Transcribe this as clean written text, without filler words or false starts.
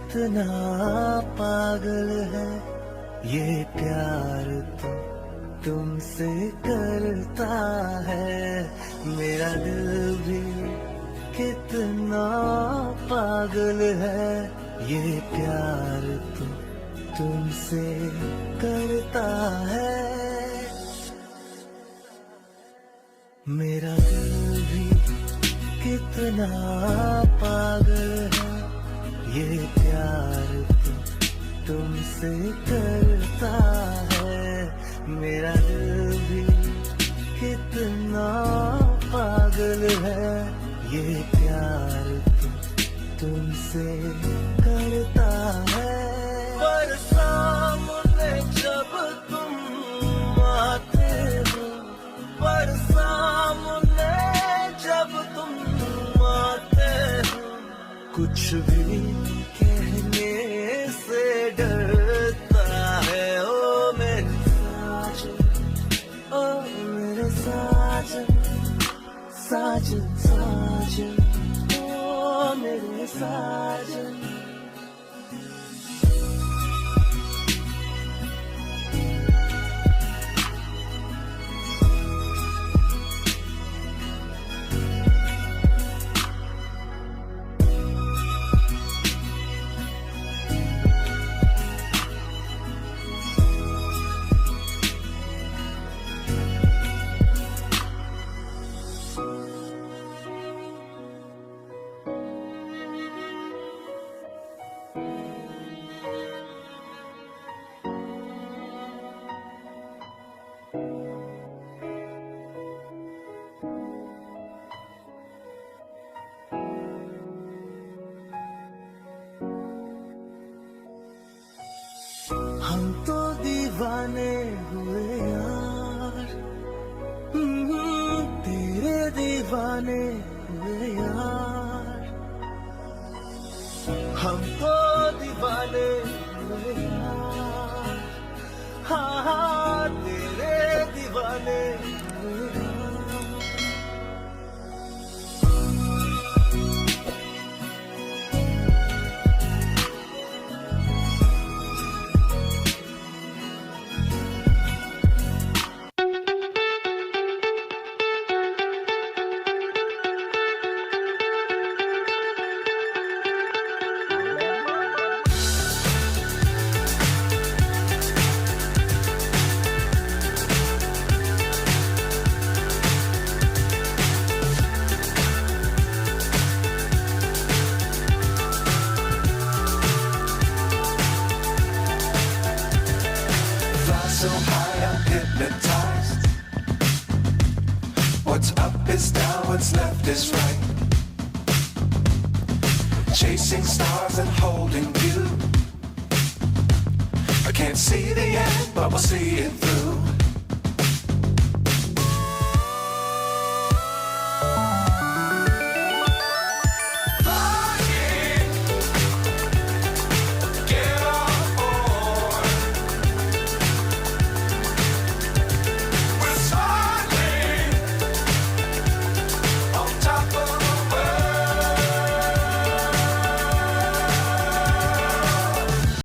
कितना पागल है ये प्यार तो तुमसे करता है। मेरा दिल भी कितना पागल है ये प्यार तो तुमसे करता है। मेरा दिल भी कितना पागल है ये प्यार तो तुमसे करता है। मेरा दिल भी कितना पागल है ये प्यार तो तुमसे करता है। पर सामने जब तुम आते हो, पर सामने जब तुम आते हो, कुछ भी कहने से डरता है। ओ मेरे साजन, ओ मेरे साजन, साजन साजन, ओ मेरे साजन। हम तो दीवाने हुए यार, तेरे दीवाने हुए यार। हम तो दीवाने हुए यार, हाँ हाँ तेरे दीवाने हुए यार। So high I'm hypnotized. What's up is down, what's left is right. Chasing stars and holding you. I can't see the end, but we'll see it through.